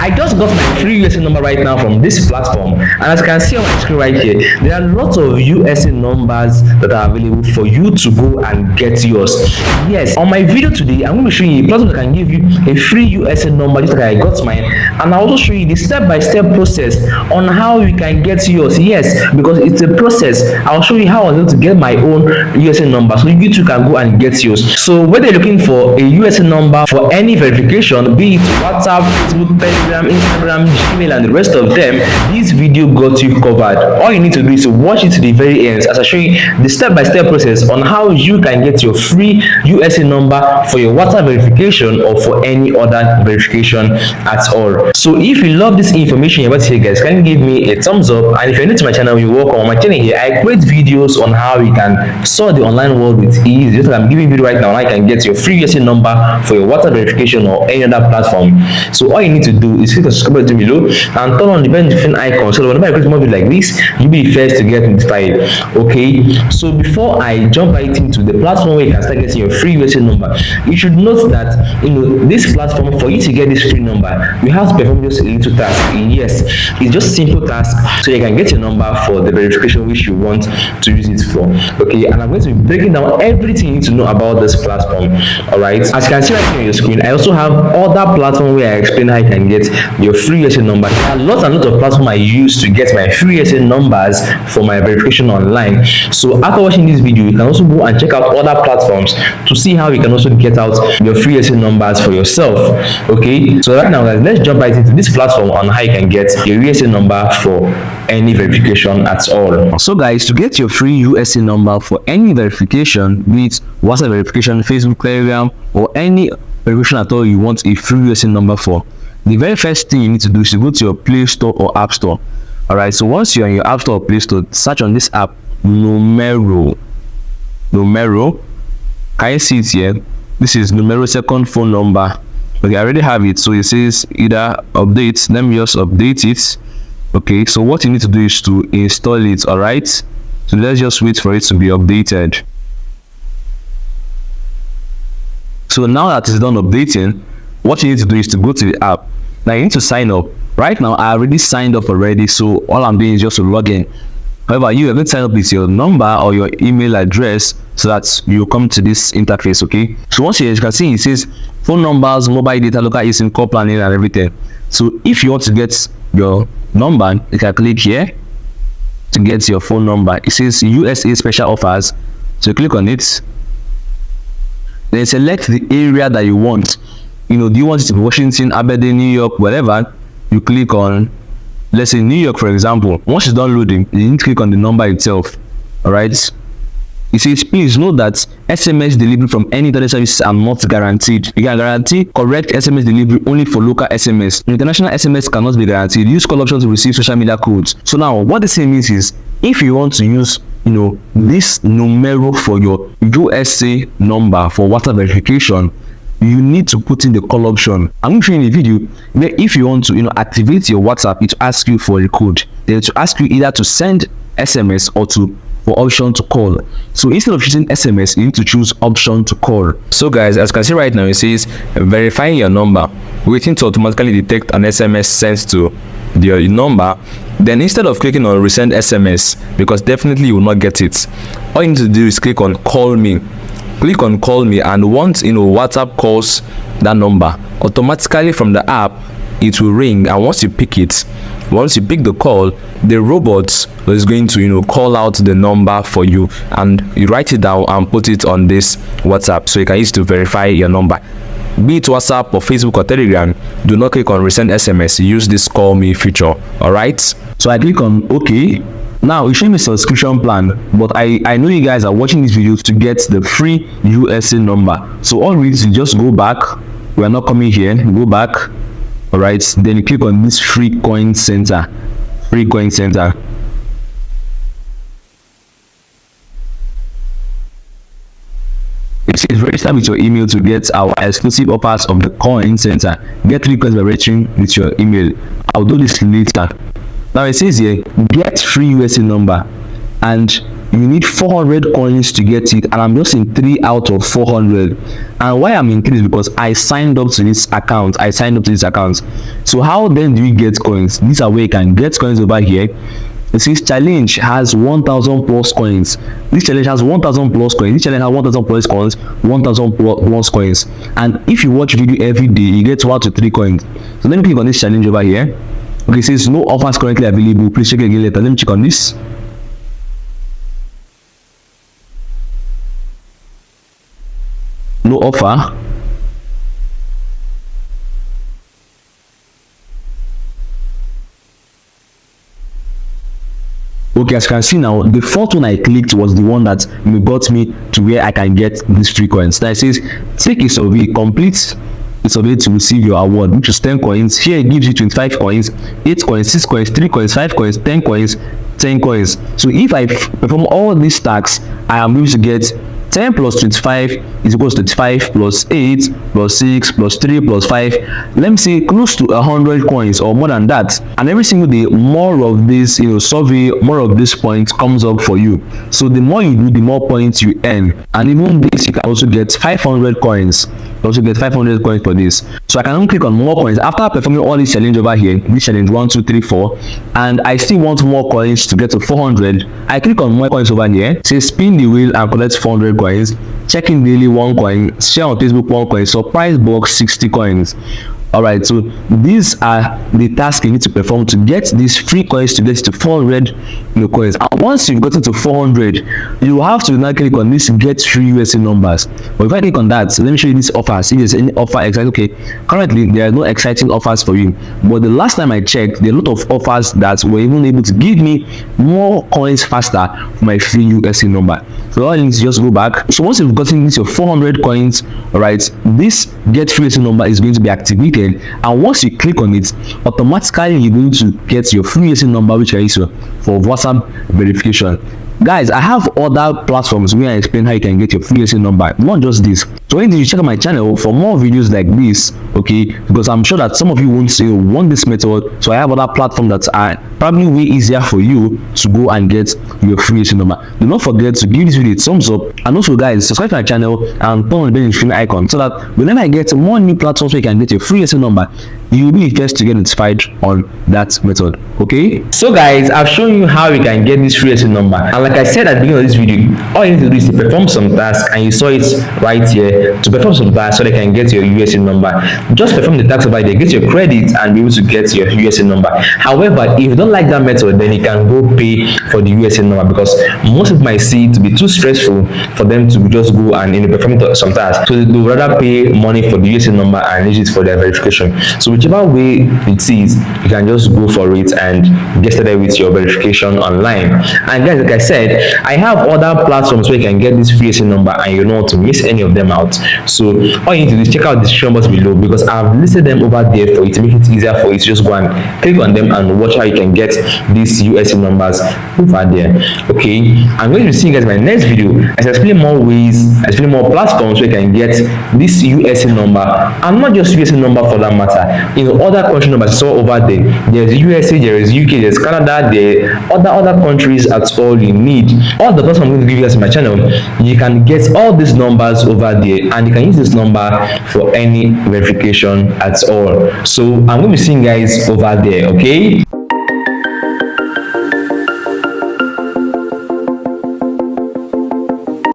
I just got my free USA number right now from this platform, and as you can see on my screen right here, there are lots of USA numbers that are available for you to go and get yours. Yes, on my video today, I'm going to show you a platform that can give you a free USA number just like I got mine, and I'll also show you the step-by-step process on how you can get yours. Yes, because it's a process. I'll show you how I was able to get my own USA number, so you too can go and get yours. So whether you're looking for a USA number for any verification, be it WhatsApp, Facebook, Telegram, Instagram, Gmail, and the rest of them, this video got you covered. All you need to do is to watch it to the very end as I show you the step-by-step process on how you can get your free USA number for your WhatsApp verification or for any other verification at all. So if you love this information about here, guys, can you give me a thumbs up? And if you're new to my channel, you're welcome. On my channel here, I create videos on how you can solve the online world with ease. Just like I'm giving video right now, I can get your free USA number for your WhatsApp verification or any other platform. So all you need to do is click the subscribe button below and turn on the bell notification icon, so whenever I create more videos like this, you'll be the first to get notified. Okay, so before I jump right into the platform where you can start getting your free USA number, you should note that this platform, for you to get this free number, you have to perform just a little task. Yes, it's just simple task so you can get your number for the verification which you want to use it for. Okay, and I'm going to be breaking down everything you need to know about this platform. All right, as you can see right here on your screen, I also have other platform where I explain how you can get your free USA number. There are lots and lots of platforms I use to get my free USA numbers for my verification online. So after watching this video, you can also go and check out other platforms to see how you can also get out your free USA numbers for yourself. Okay, so right now, guys, let's jump right into this platform on how you can get your USA number for any verification at all. So guys, to get your free USA number for any verification, be it WhatsApp verification, Facebook, Telegram, or any verification at all you want a free USA number for, the very first thing you need to do is to go to your Play Store or App Store. All right, so once you're in your App Store or Play Store, search on this app Numero. Can you see it here? This is Numero second phone number. Okay, I already have it, so it says either update. Let me just update it. Okay, so what you need to do is to install it. All right, so let's just wait for it to be updated. So now that it's done updating, what you need to do is to go to the app. Now you need to sign up. Right now I already signed up already, so all I'm doing is just to log in. However, you are going to sign up with your number or your email address so that you come to this interface. Okay, so once you can see, it says phone numbers, mobile data, local eSIM, call planning, and everything. So if you want to get your number, you can click here to get your phone number. It says USA special offers, so click on it, then select the area that you want. Do you want it to be Washington, Aberdeen, New York, whatever? You click on, let's say New York, for example. Once it's done loading, you need to click on the number itself. All right, it says please note that SMS delivery from any internet services are not guaranteed. You can guarantee correct SMS delivery only for local SMS. International SMS cannot be guaranteed. Use call option to receive social media codes. So now what this means is, if you want to use this Numero for your USA number for WhatsApp verification, you need to put in the call option. I'm going to show you in the video where if you want to activate your WhatsApp, it will ask you for a code. Then to ask you either to send SMS or for option to call. So instead of choosing SMS, you need to choose option to call. So guys, as you can see right now, it says verifying your number, waiting to automatically detect an SMS sent to your number. Then instead of clicking on resend SMS, because definitely you will not get it, all you need to do is click on call me. Click on call me, and once WhatsApp calls that number, automatically from the app it will ring, and once you pick the call, the robot is going to call out the number for you, and you write it down and put it on this WhatsApp, so you can use it to verify your number. Be it WhatsApp or Facebook or Telegram, do not click on resend SMS. Use this call me feature. All right, so I click on OK. Now it's showing me subscription plan, but I know you guys are watching this video to get the free USA number. So all we need to just go back. We are not coming here. Go back. All right, then you click on this free coin center. It says register with your email to get our exclusive offers of the coin center. Get requests by registering with your email. I'll do this later. Now it says here, get free USA number, and you need 400 coins to get it, and I'm just in 3 out of 400. And why I'm in 3 is because I signed up to this account. So how then do you get coins? These are where you can get coins over here. It says challenge has 1000 plus coins. This challenge has 1000 plus coins. This challenge has 1000 plus coins, 1000 plus coins. And if you watch video every day, you get 1 to 3 coins. So let me click on this challenge over here. Okay, it says no offers currently available. Please check it again later. Let me check on this. No offer. Okay, as you can see now, the first one I clicked was the one that got me to where I can get these 3 coins. Now it says take a survey, complete a survey to receive your award, which is 10 coins. Here it gives you 25 coins, 8 coins, 6 coins, 3 coins, 5 coins, 10 coins, 10 coins. So if I perform all these tasks, I am able to get 10 plus 25 is equals to 25 plus 8 plus 6 plus 3 plus 5. Let me say close to 100 coins or more than that. And every single day, more of this, survey, more of this points comes up for you. So the more you do, the more points you earn. And even this, you can also get 500 coins. You also get 500 coins for this. So I can only click on more coins after performing all these challenge over here. This challenge 1, 2, 3, 4, and I still want more coins to get to 400. I click on more coins over here. Say spin the wheel and collect 400 coins. Check in daily 1 coin. Share on Facebook 1 coin. Surprise box 60 coins. Alright, so these are the tasks you need to perform to get these free coins to get to 400 coins. And once you've gotten to 400, you have to now click on this get free USA numbers. But if I click on that, so let me show you these offers. If there's any offer exciting, okay, currently there are no exciting offers for you. But the last time I checked, there are a lot of offers that were even able to give me more coins faster for my free USA number. So all you need to just go back. So once you've gotten this your 400 coins, alright, this get free USA number is going to be activated. And once you click on it, automatically you're going to get your free USA number, which I use for WhatsApp verification. Guys, I have other platforms where I explain how you can get your free USA number, not just this. So when you check out my channel for more videos like this, okay, because I'm sure that some of you won't say want this method, so I have other platforms that are probably way easier for you to go and get your free USA number. Do not forget to give this video a thumbs up, and also guys, subscribe to my channel and turn on the notification icon so that whenever I get more new platforms where you can get your free USA number, you will be the first to get notified on that method. Okay, so guys, I've shown you how you can get this free USA number, and like I said at the beginning of this video, all you need to do is to perform some tasks, and you saw it right here. To perform some tasks so they can get your USA number, just perform the task over there, get your credit, and be able to get your USA number. However, if you don't like that method, then you can go pay for the USA number, because most people might see it to be too stressful for them to just go and perform some tasks, so they would rather pay money for the USA number and use it for their verification. So whichever way it is, you can just go for it and get started with your verification online. And guys, like I said, I have other platforms where you can get this free USA number and you don't want to miss any of them out. So all you need to do is check out the description box below, because I've listed them over there for you to make it easier for you to just go and click on them and watch how you can get these USA numbers over there. Okay, I'm going to see you guys in my next video as I explain more ways, I explain more platforms where you can get this USA number, and not just USA number for that matter. Other country numbers saw over there. There's USA, there is UK, there's Canada, there are other countries. At all you need. All the platforms I'm going to give you guys in my channel, you can get all these numbers over there, and you can use this number for any verification at all. So I'm going to be seeing you guys over there. Okay.